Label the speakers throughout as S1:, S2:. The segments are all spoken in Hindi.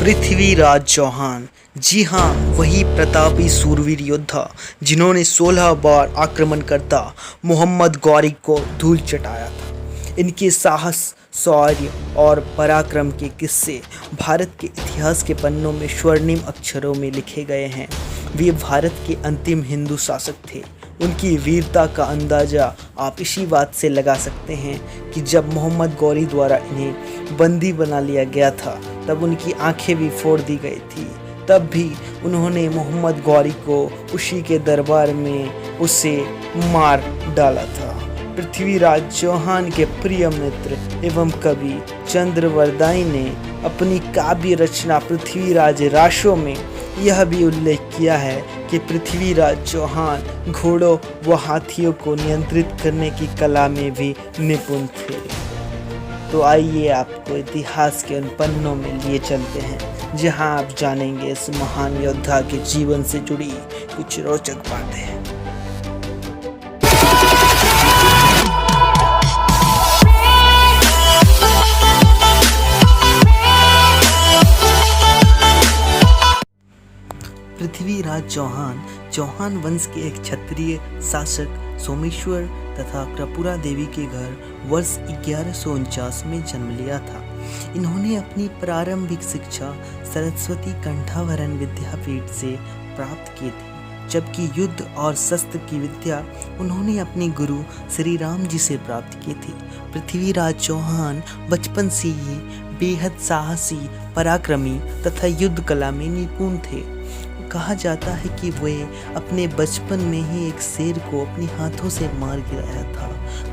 S1: पृथ्वीराज चौहान, जी हाँ, वही प्रतापी सूरवीर योद्धा जिन्होंने 16 बार आक्रमणकर्ता मोहम्मद गौरी को धूल चटाया था। इनके साहस, शौर्य और पराक्रम के किस्से भारत के इतिहास के पन्नों में स्वर्णिम अक्षरों में लिखे गए हैं। वे भारत के अंतिम हिंदू शासक थे। उनकी वीरता का अंदाज़ा आप इसी बात से लगा सकते हैं कि जब मोहम्मद गौरी द्वारा इन्हें बंदी बना लिया गया था, तब उनकी आंखें भी फोड़ दी गई थी। तब भी उन्होंने मोहम्मद गौरी को उसी के दरबार में उसे मार डाला था। पृथ्वीराज चौहान के प्रिय मित्र एवं कवि चंद्रवरदाई ने अपनी काव्य रचना पृथ्वीराज राशों में यह भी उल्लेख किया है कि पृथ्वीराज चौहान घोड़ों व हाथियों को नियंत्रित करने की कला में भी निपुण थे। तो आइए आपको इतिहास के उन पन्नों में लिए चलते हैं जहां आप जानेंगे इस महान योद्धा के जीवन से जुड़ी कुछ रोचक बातें। पृथ्वीराज चौहान चौहान वंश के एक क्षत्रिय शासक सोमेश्वर तथा कृपुरा देवी के घर वर्ष 1149 में जन्म लिया था। इन्होंने अपनी प्रारंभिक शिक्षा सरस्वती कंठाभरण विद्यापीठ से प्राप्त की थी, जबकि युद्ध और शस्त्र की विद्या उन्होंने अपने गुरु श्री राम जी से प्राप्त की थी। पृथ्वीराज चौहान बचपन से ही बेहद साहसी, पराक्रमी तथा युद्ध कला में निपुण थे। कहा जाता है कि वे अपने बचपन में ही एक शेर को अपने हाथों से मार गिराया था।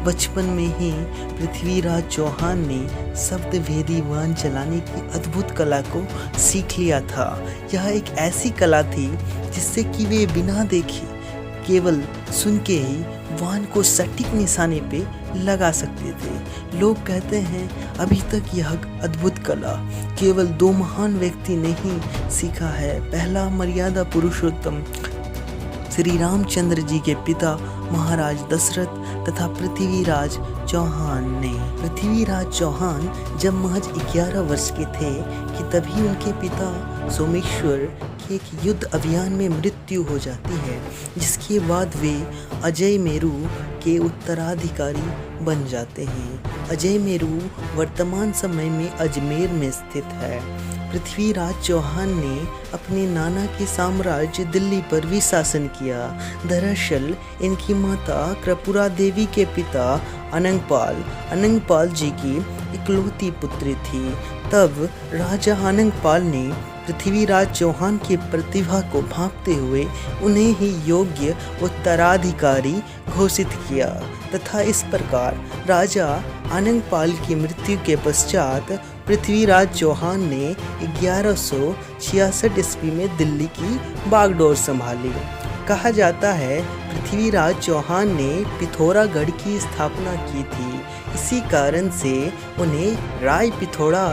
S1: बचपन में ही पृथ्वीराज चौहान ने शब्द भेदी वाहन चलाने की अद्भुत कला को सीख लिया था। यह एक ऐसी कला थी जिससे कि वे बिना देखे केवल सुन के ही वाहन को सटीक निशाने पे लगा सकते थे। लोग कहते हैं अभी तक यह अद्भुत कला केवल 2 महान व्यक्ति ने ही सीखा है। पहला मर्यादा पुरुषोत्तम श्री रामचंद्र जी के पिता महाराज दशरथ तथा पृथ्वीराज चौहान ने। पृथ्वीराज चौहान जब महज 11 वर्ष के थे कि तभी उनके पिता सोमेश्वर की एक युद्ध अभियान में मृत्यु हो जाती है, जिसके बाद वे अजय मेरू के उत्तराधिकारी बन जाते हैं। अजय मेरू वर्तमान समय में अजमेर में स्थित है। पृथ्वीराज चौहान ने अपने नाना के साम्राज्य दिल्ली पर भी शासन किया। दरअसल इनकी माता कृपुरा देवी के पिता अनंगपाल जी की इकलौती पुत्री थी। तब राजा अनंगपाल ने पृथ्वीराज चौहान की प्रतिभा को भांपते हुए उन्हें ही योग्य उत्तराधिकारी घोषित किया तथा इस प्रकार राजा अनंगपाल की मृत्यु के पश्चात पृथ्वीराज चौहान ने 1166 ईस्वी में दिल्ली की बागडोर संभाली। कहा जाता है पृथ्वीराज चौहान ने पिथौरागढ़ की स्थापना की थी। इसी कारण से उन्हें राय पिथौरा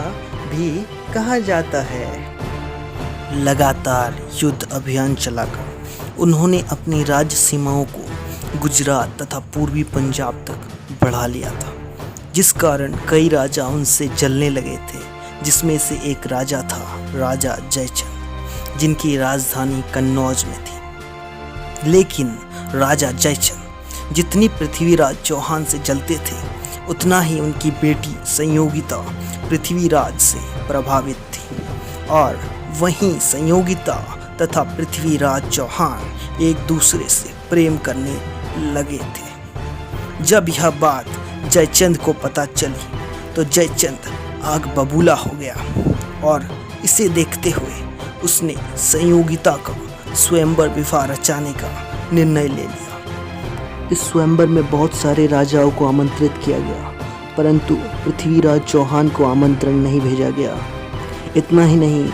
S1: भी कहा जाता है। लगातार युद्ध अभियान चलाकर उन्होंने अपनी राज्य सीमाओं को गुजरात तथा पूर्वी पंजाब तक बढ़ा लिया था, जिस कारण कई राजा उनसे जलने लगे थे। जिसमें से एक राजा था राजा जयचंद, जिनकी राजधानी कन्नौज में थी। लेकिन राजा जयचंद जितनी पृथ्वीराज चौहान से जलते थे, उतना ही उनकी बेटी संयोगिता पृथ्वीराज से प्रभावित थी और वहीं संयोगिता तथा पृथ्वीराज चौहान एक दूसरे से प्रेम करने लगे थे। जब यह बात जयचंद को पता चली तो जयचंद आग बबूला हो गया और इसे देखते हुए उसने संयोगिता का स्वयंवर विवाह रचाने का निर्णय ले लिया। इस स्वयंवर में बहुत सारे राजाओं को आमंत्रित किया गया, परंतु पृथ्वीराज चौहान को आमंत्रण नहीं भेजा गया। इतना ही नहीं,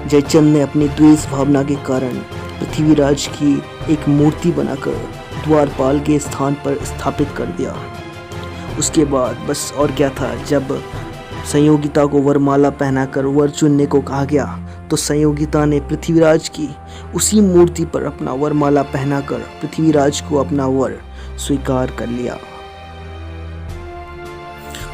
S1: जयचंद ने अपनी द्वेष भावना के कारण पृथ्वीराज की एक मूर्ति बनाकर द्वारपाल के स्थान पर स्थापित कर दिया। उसके बाद बस और क्या था, जब संयोगिता को वरमाला पहनाकर वर चुनने को कहा गया तो संयोगिता ने पृथ्वीराज की उसी मूर्ति पर अपना वरमाला पहनाकर पृथ्वीराज को अपना वर स्वीकार कर लिया।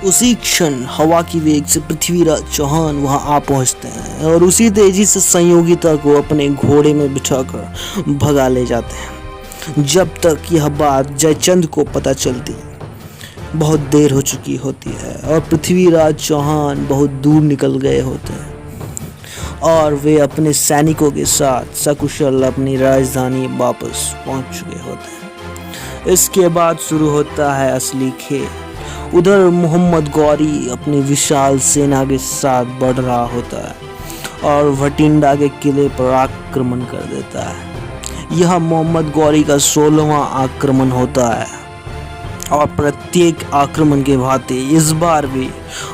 S1: उसी क्षण हवा की वेग से पृथ्वीराज चौहान वहां आ पहुंचते हैं और उसी तेजी से संयोगिता को अपने घोड़े में बिठाकर भगा ले जाते हैं। जब तक यह बात जयचंद को पता चलती बहुत देर हो चुकी होती है और पृथ्वीराज चौहान बहुत दूर निकल गए होते हैं और वे अपने सैनिकों के साथ सकुशल अपनी राजधानी वापस पहुंच चुके होते हैं। इसके बाद शुरू होता है असली खेल। उधर मोहम्मद गौरी अपनी विशाल सेना के साथ बढ़ रहा होता है और भटिंडा के किले पर आक्रमण कर देता है। यह मोहम्मद गौरी का 16वां आक्रमण होता है और प्रत्येक आक्रमण के भांति इस बार भी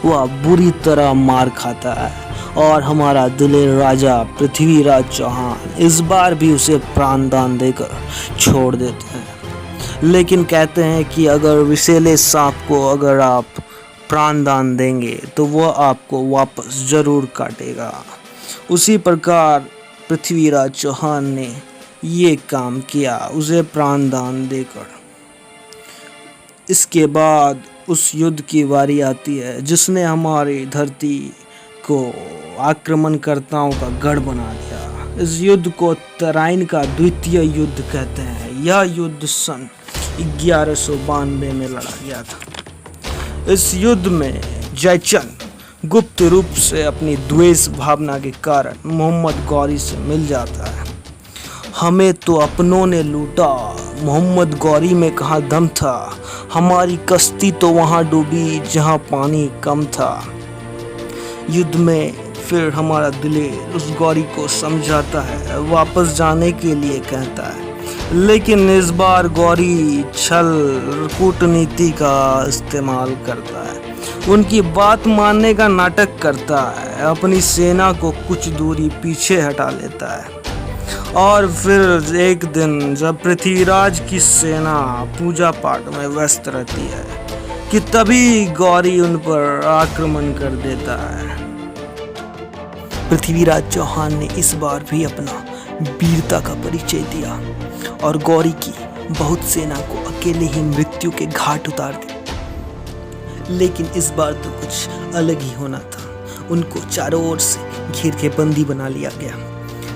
S1: वह बुरी तरह मार खाता है और हमारा दिलेर राजा पृथ्वीराज चौहान इस बार भी उसे प्राणदान देकर छोड़ देते हैं। लेकिन कहते हैं कि अगर विषैले सांप को अगर आप प्राणदान देंगे तो वह आपको वापस जरूर काटेगा। उसी प्रकार पृथ्वीराज चौहान ने ये काम किया, उसे प्राणदान देकर। इसके बाद उस युद्ध की बारी आती है जिसने हमारी धरती को आक्रमणकर्ताओं का गढ़ बना दिया। इस युद्ध को तराइन का द्वितीय युद्ध कहते हैं। यह युद्ध सन 1192 में लड़ा गया था। इस युद्ध में जयचंद गुप्त रूप से अपनी द्वेष भावना के कारण मोहम्मद गौरी से मिल जाता है। हमें तो अपनों ने लूटा, मोहम्मद गौरी में कहाँ दम था, हमारी कश्ती तो वहाँ डूबी जहाँ पानी कम था। युद्ध में फिर हमारा दिलेर उस गौरी को समझाता है, वापस जाने के लिए कहता है, लेकिन इस बार गौरी छल कूटनीति का इस्तेमाल करता है, उनकी बात मानने का नाटक करता है, अपनी सेना को कुछ दूरी पीछे हटा लेता है। और फिर एक दिन जब पृथ्वीराज की सेना पूजा पाठ में व्यस्त रहती है कि तभी गौरी उन पर आक्रमण कर देता है। पृथ्वीराज चौहान ने इस बार भी अपना वीरता का परिचय दिया और गौरी की बहुत सेना को अकेले ही मृत्यु के घाट उतार दिया। लेकिन इस बार तो कुछ अलग ही होना था। उनको चारों ओर से घेर के बंदी बना लिया गया।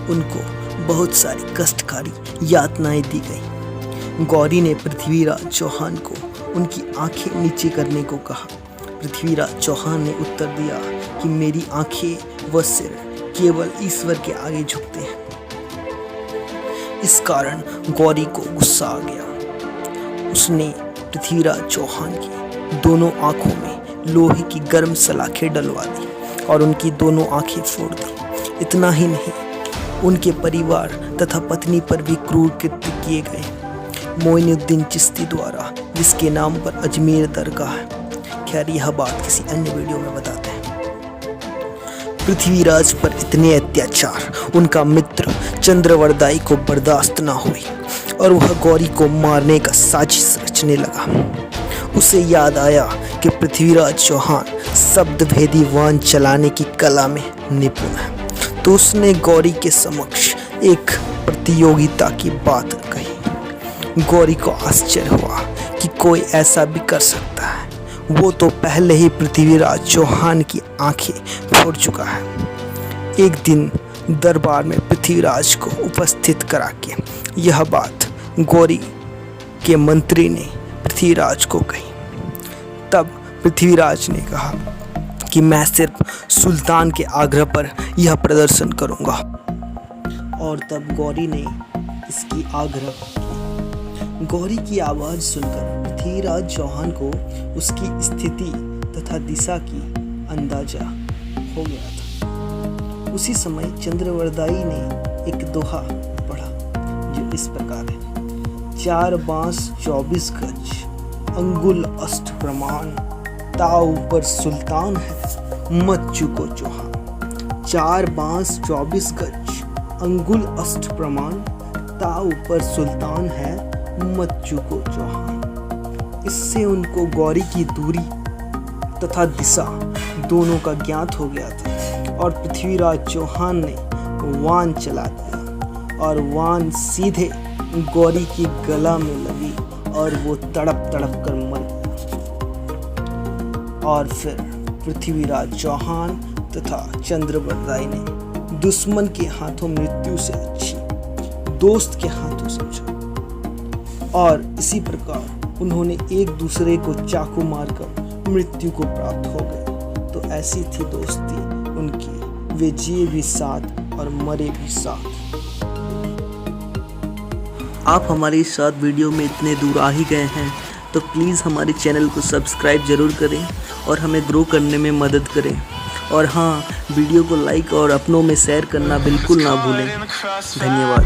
S1: उनको बहुत सारी कष्टकारी यातनाएं दी गई। गौरी ने पृथ्वीराज चौहान को उनकी आंखें नीचे करने को कहा। पृथ्वीराज चौहान ने उत्तर दिया कि मेरी आंखें व सिर केवल ईश्वर के आगे झुकते हैं। इस कारण गौरी को गुस्सा आ गया। उसने पृथ्वीराज चौहान की दोनों आंखों में लोहे की गर्म सलाखें डलवा दी और उनकी दोनों आंखें फोड़ दी। इतना ही नहीं, उनके परिवार तथा पत्नी पर भी क्रूर कृत्य किए गए। मोइनुद्दीन चिश्ती द्वारा, जिसके नाम पर अजमेर दरगाह है। खैर, यह बात किसी अन्य वीडियो में बताते हैं। पृथ्वीराज पर इतने अत्याचार उनका मित्र चंद्रवरदाई को बर्दाश्त न हुई और वह गौरी को मारने का साजिश रचने लगा। उसे याद आया कि पृथ्वीराज चौहान शब्दभेदी वाण चलाने की कला में निपुण है, तो उसने गौरी के समक्ष एक प्रतियोगिता की बात कही। गौरी को आश्चर्य हुआ कि कोई ऐसा भी कर सकता है। वो तो पहले ही पृथ्वीराज चौहान की आंखें फोड़ चुका है। एक दिन दरबार में पृथ्वीराज को उपस्थित करा के यह बात गौरी के मंत्री ने पृथ्वीराज को कही। तब पृथ्वीराज ने कहा कि मैं सिर्फ सुल्तान के आग्रह पर यह प्रदर्शन करूंगा। और तब गौरी ने इसकी आग्रह की। गौरी की आवाज़ सुनकर पृथ्वीराज चौहान को उसकी स्थिति तथा दिशा की अंदाजा हो गया था। उसी समय चंद्रवरदाई ने एक दोहा पढ़ा जो इस प्रकार है। 4 बांस 24 गज, अंगुल अष्ट प्रमाण, ताऊ पर सुल्तान है, मत चुको चौहान। 4 बांस 24 गज, अंगुल अष्ट प्रमाण, ताऊ पर सुल्तान है, मत चुको चौहान। इससे उनको गौरी की दूरी तथा दिशा दोनों का ज्ञात हो गया था और पृथ्वीराज चौहान ने वाण चला दिया और वाण सीधे गौरी की गला में लगी और वो तड़प तड़प कर मर गया। और फिर पृथ्वीराज चौहान तथा चंद्रवत राय ने दुश्मन के हाथों मृत्यु से अच्छी दोस्त के हाथों समझा और इसी प्रकार उन्होंने एक दूसरे को चाकू मारकर मृत्यु को प्राप्त हो गए। तो ऐसी थी दोस्ती उनकी, वे जिए भी साथ और मरे भी साथ। आप हमारे साथ वीडियो में इतने दूर आ ही गए हैं तो प्लीज़ हमारे चैनल को सब्सक्राइब ज़रूर करें और हमें ग्रो करने में मदद करें। और हाँ, वीडियो को लाइक और अपनों में शेयर करना बिल्कुल ना भूलें। धन्यवाद।